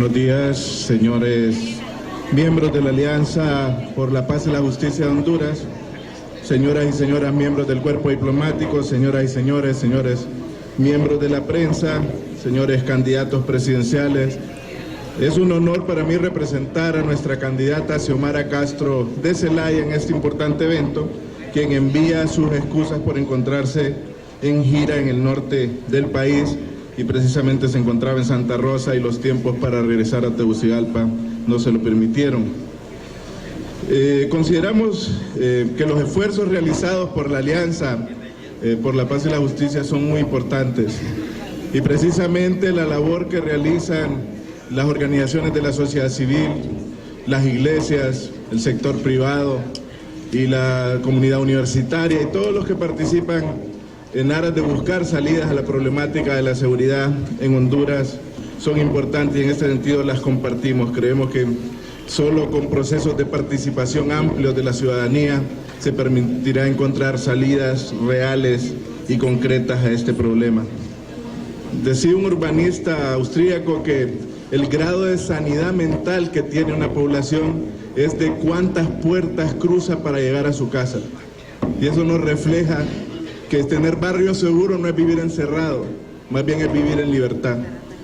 Buenos días, señores miembros de la Alianza por la Paz y la Justicia de Honduras, señoras y señores miembros del cuerpo diplomático, señoras y señores miembros de la prensa, señores candidatos presidenciales. Es un honor para mí representar a nuestra candidata Xiomara Castro de Zelaya en este importante evento, quien envía sus excusas por encontrarse en gira en el norte del país y precisamente se encontraba en Santa Rosa y los tiempos para regresar a Tegucigalpa no se lo permitieron. Consideramos que los esfuerzos realizados por la Alianza por la Paz y la Justicia son muy importantes y precisamente la labor que realizan las organizaciones de la sociedad civil, las iglesias, el sector privado y la comunidad universitaria y todos los que participan en aras de buscar salidas a la problemática de la seguridad en Honduras son importantes y en este sentido las compartimos. Creemos que solo con procesos de participación amplios de la ciudadanía se permitirá encontrar salidas reales y concretas a este problema. Decía un urbanista austríaco que el grado de sanidad mental que tiene una población es de cuántas puertas cruza para llegar a su casa. Y eso nos refleja que tener barrio seguro no es vivir encerrado, más bien es vivir en libertad.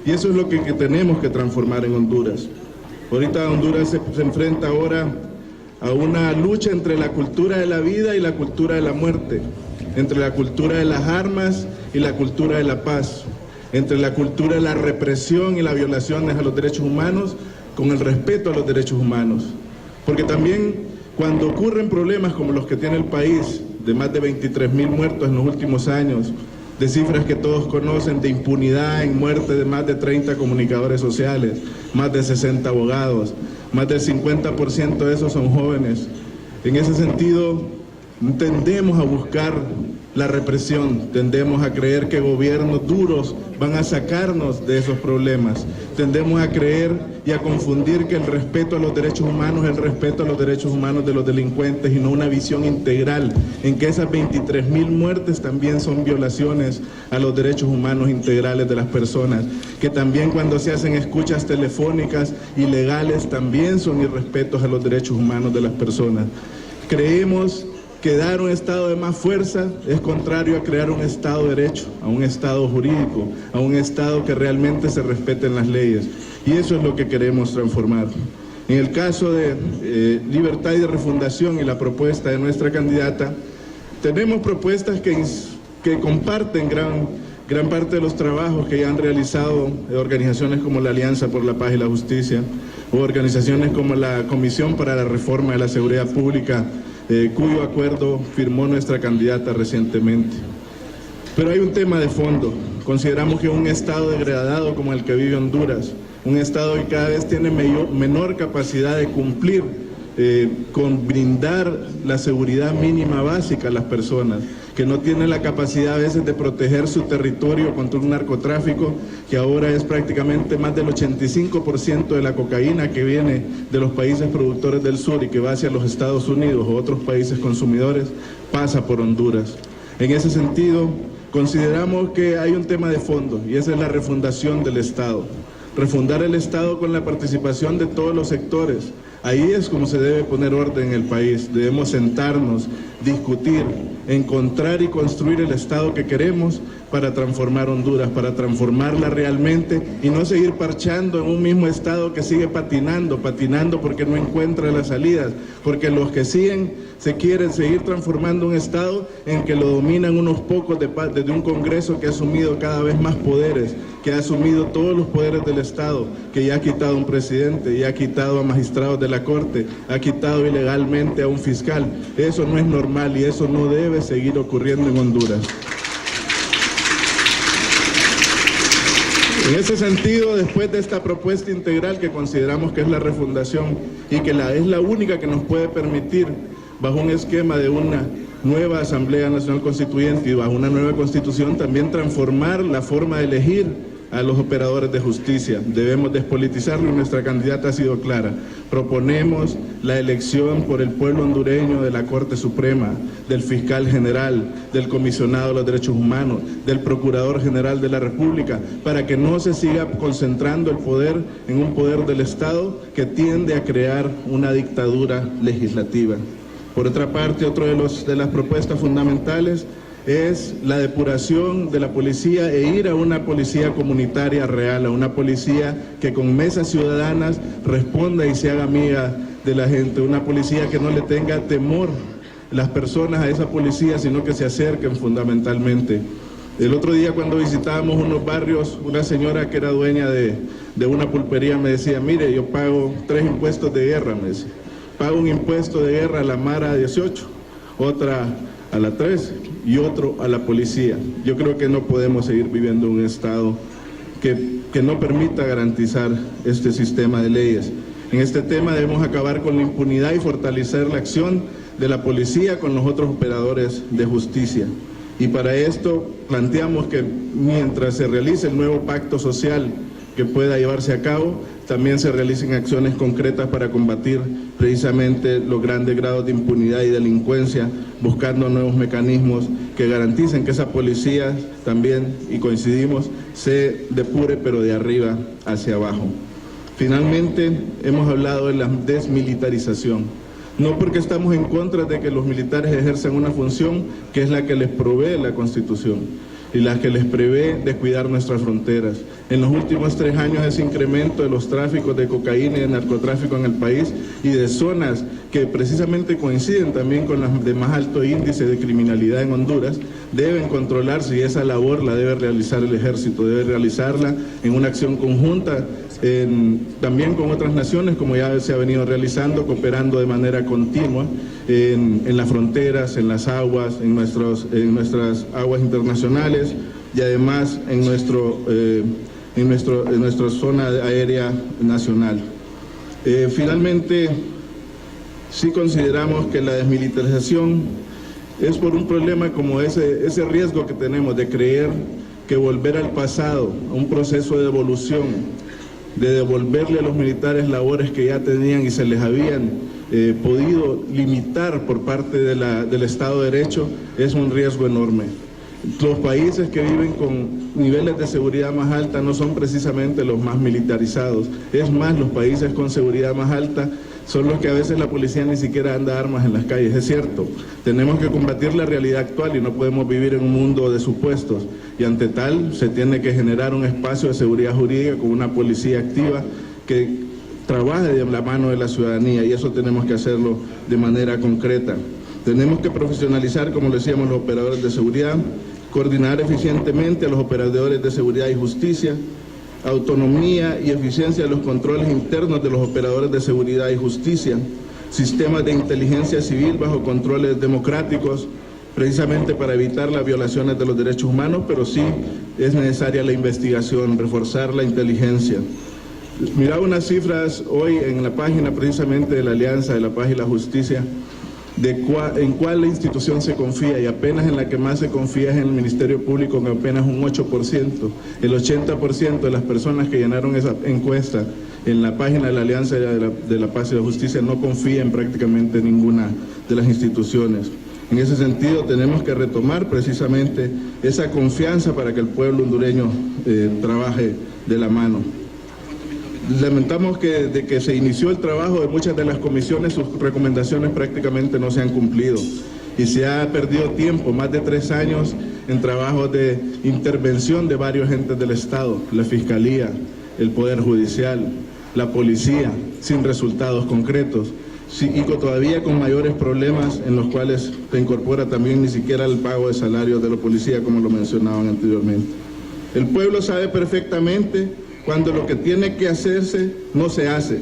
Y eso es lo que tenemos que transformar en Honduras. Ahorita Honduras se enfrenta ahora a una lucha entre la cultura de la vida y la cultura de la muerte, entre la cultura de las armas y la cultura de la paz, entre la cultura de la represión y las violaciones a los derechos humanos con el respeto a los derechos humanos. Porque también cuando ocurren problemas como los que tiene el país, de más de 23.000 muertos en los últimos años, de cifras que todos conocen, de impunidad en muerte de más de 30 comunicadores sociales, más de 60 abogados, más del 50% de esos son jóvenes. En ese sentido, tendemos a buscar la represión, tendemos a creer que gobiernos duros van a sacarnos de esos problemas, tendemos a creer y a confundir que el respeto a los derechos humanos es el respeto a los derechos humanos de los delincuentes y no una visión integral, en que esas 23.000 muertes también son violaciones a los derechos humanos integrales de las personas, que también cuando se hacen escuchas telefónicas ilegales también son irrespetos a los derechos humanos de las personas. Creemos que dar un Estado de más fuerza es contrario a crear un Estado de derecho, a un Estado jurídico, a un Estado que realmente se respeten las leyes. Y eso es lo que queremos transformar. En el caso de Libertad y de Refundación y la propuesta de nuestra candidata, tenemos propuestas que comparten gran parte de los trabajos que ya han realizado organizaciones como la Alianza por la Paz y la Justicia, o organizaciones como la Comisión para la Reforma de la Seguridad Pública, cuyo acuerdo firmó nuestra candidata recientemente. Pero hay un tema de fondo. Consideramos que un Estado degradado como el que vive Honduras, un Estado que cada vez tiene menor capacidad de cumplir con brindar la seguridad mínima básica a las personas, que no tiene la capacidad a veces de proteger su territorio contra un narcotráfico que ahora es prácticamente más del 85% de la cocaína que viene de los países productores del sur y que va hacia los Estados Unidos o otros países consumidores, pasa por Honduras. En ese sentido, consideramos que hay un tema de fondo y esa es la refundación del Estado. Refundar el Estado con la participación de todos los sectores. Ahí es como se debe poner orden en el país. Debemos sentarnos, discutir, encontrar y construir el Estado que queremos para transformar Honduras, para transformarla realmente y no seguir parchando en un mismo Estado que sigue patinando porque no encuentra las salidas, porque los que se quieren seguir transformando un Estado en que lo dominan unos pocos desde un Congreso que ha asumido cada vez más poderes, que ha asumido todos los poderes del Estado, que ya ha quitado a un presidente, ya ha quitado a magistrados de la Corte, ha quitado ilegalmente a un fiscal. Eso no es normal y eso no debe seguir ocurriendo en Honduras. En ese sentido, después de esta propuesta integral que consideramos que es la refundación y que es la única que nos puede permitir, bajo un esquema de una nueva Asamblea Nacional Constituyente y bajo una nueva Constitución, también transformar la forma de elegir a los operadores de justicia. Debemos despolitizarlo y nuestra candidata ha sido clara. Proponemos la elección por el pueblo hondureño de la Corte Suprema, del Fiscal General, del Comisionado de los Derechos Humanos, del Procurador General de la República, para que no se siga concentrando el poder en un poder del Estado que tiende a crear una dictadura legislativa. Por otra parte, otra de las propuestas fundamentales es la depuración de la policía e ir a una policía comunitaria real, a una policía que con mesas ciudadanas responda y se haga amiga de la gente, una policía que no le tenga temor las personas a esa policía, sino que se acerquen fundamentalmente. El otro día cuando visitábamos unos barrios, una señora que era dueña de una pulpería me decía, mire, yo pago 3 impuestos de guerra, me decía. Pago un impuesto de guerra a la Mara 18, otra a la 13 y otro a la policía. Yo creo que no podemos seguir viviendo en un Estado que no permita garantizar este sistema de leyes. En este tema debemos acabar con la impunidad y fortalecer la acción de la policía con los otros operadores de justicia. Y para esto planteamos que mientras se realice el nuevo pacto social que pueda llevarse a cabo, también se realicen acciones concretas para combatir precisamente los grandes grados de impunidad y delincuencia, buscando nuevos mecanismos que garanticen que esa policía también, y coincidimos, se depure pero de arriba hacia abajo. Finalmente, hemos hablado de la desmilitarización. No porque estamos en contra de que los militares ejerzan una función que es la que les provee la Constitución y la que les prevé de cuidar nuestras fronteras. En los últimos 3 años ese incremento de los tráficos de cocaína y de narcotráfico en el país y de zonas que precisamente coinciden también con las de más alto índice de criminalidad en Honduras, deben controlarse y esa labor la debe realizar el Ejército, debe realizarla en una acción conjunta, también con otras naciones, como ya se ha venido realizando, cooperando de manera continua en las fronteras, en las aguas, en nuestras aguas internacionales y además en nuestra zona aérea nacional. Finalmente, sí consideramos que la desmilitarización es por un problema como ese riesgo que tenemos de creer que volver al pasado, a un proceso de evolución, de devolverle a los militares labores que ya tenían y se les habían podido limitar por parte del Estado de Derecho, es un riesgo enorme. Los países que viven con niveles de seguridad más alta no son precisamente los más militarizados. Es más, los países con seguridad más alta son los que a veces la policía ni siquiera anda armas en las calles. Es cierto, tenemos que combatir la realidad actual y no podemos vivir en un mundo de supuestos. Y ante tal, se tiene que generar un espacio de seguridad jurídica con una policía activa que trabaje de la mano de la ciudadanía, y eso tenemos que hacerlo de manera concreta. Tenemos que profesionalizar, como decíamos, los operadores de seguridad, coordinar eficientemente a los operadores de seguridad y justicia, autonomía y eficiencia de los controles internos de los operadores de seguridad y justicia, sistemas de inteligencia civil bajo controles democráticos, precisamente para evitar las violaciones de los derechos humanos, pero sí es necesaria la investigación, reforzar la inteligencia. Miraba unas cifras hoy en la página precisamente de la Alianza, de la Paz y la Justicia, en cuál institución se confía, y apenas en la que más se confía es en el Ministerio Público, con apenas un 8%. El 80% de las personas que llenaron esa encuesta en la página de la Alianza de la Paz y la Justicia no confía en prácticamente ninguna de las instituciones. En ese sentido tenemos que retomar precisamente esa confianza para que el pueblo hondureño trabaje de la mano. Lamentamos que desde que se inició el trabajo de muchas de las comisiones, sus recomendaciones prácticamente no se han cumplido y se ha perdido tiempo, más de 3 años en trabajos de intervención de varios entes del Estado, la Fiscalía, el Poder Judicial, la Policía, sin resultados concretos, y todavía con mayores problemas en los cuales se incorpora también ni siquiera el pago de salarios de la policía, como lo mencionaban anteriormente. El pueblo sabe perfectamente cuando lo que tiene que hacerse no se hace,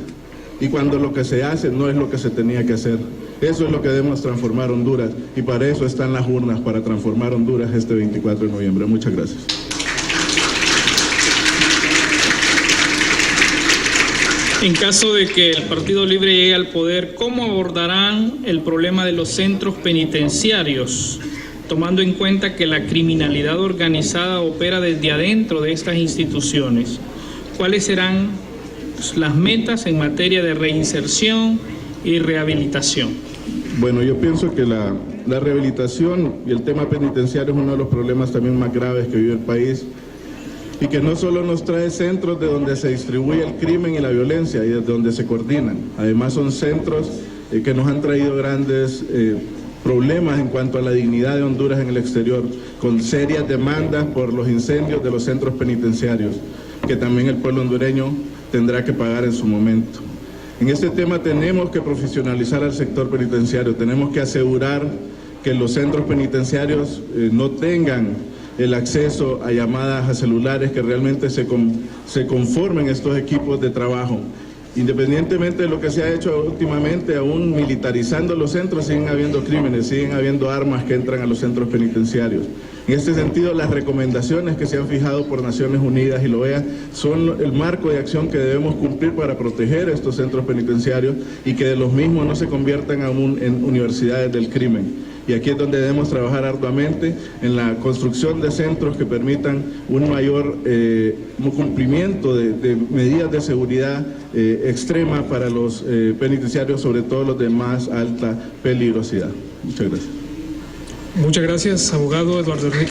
y cuando lo que se hace no es lo que se tenía que hacer. Eso es lo que debemos transformar Honduras, y para eso están las urnas, para transformar Honduras este 24 de noviembre. Muchas gracias. En caso de que el Partido Libre llegue al poder, ¿cómo abordarán el problema de los centros penitenciarios? tomando en cuenta que la criminalidad organizada opera desde adentro de estas instituciones, ¿cuáles serán las metas en materia de reinserción y rehabilitación? Bueno, yo pienso que la rehabilitación y el tema penitenciario es uno de los problemas también más graves que vive el país, y que no solo nos trae centros de donde se distribuye el crimen y la violencia y desde donde se coordinan, además son centros que nos han traído grandes problemas en cuanto a la dignidad de Honduras en el exterior, con serias demandas por los incendios de los centros penitenciarios, que también el pueblo hondureño tendrá que pagar en su momento. En este tema tenemos que profesionalizar al sector penitenciario, tenemos que asegurar que los centros penitenciarios no tengan el acceso a llamadas a celulares, que realmente se conformen estos equipos de trabajo. Independientemente de lo que se ha hecho últimamente, aún militarizando los centros, siguen habiendo crímenes, siguen habiendo armas que entran a los centros penitenciarios. En este sentido, las recomendaciones que se han fijado por Naciones Unidas y la OEA son el marco de acción que debemos cumplir para proteger estos centros penitenciarios y que de los mismos no se conviertan aún en universidades del crimen. Y aquí es donde debemos trabajar arduamente en la construcción de centros que permitan un mayor cumplimiento de medidas de seguridad extrema para los penitenciarios, sobre todo los de más alta peligrosidad. Muchas gracias. Muchas gracias, abogado Eduardo Enrique.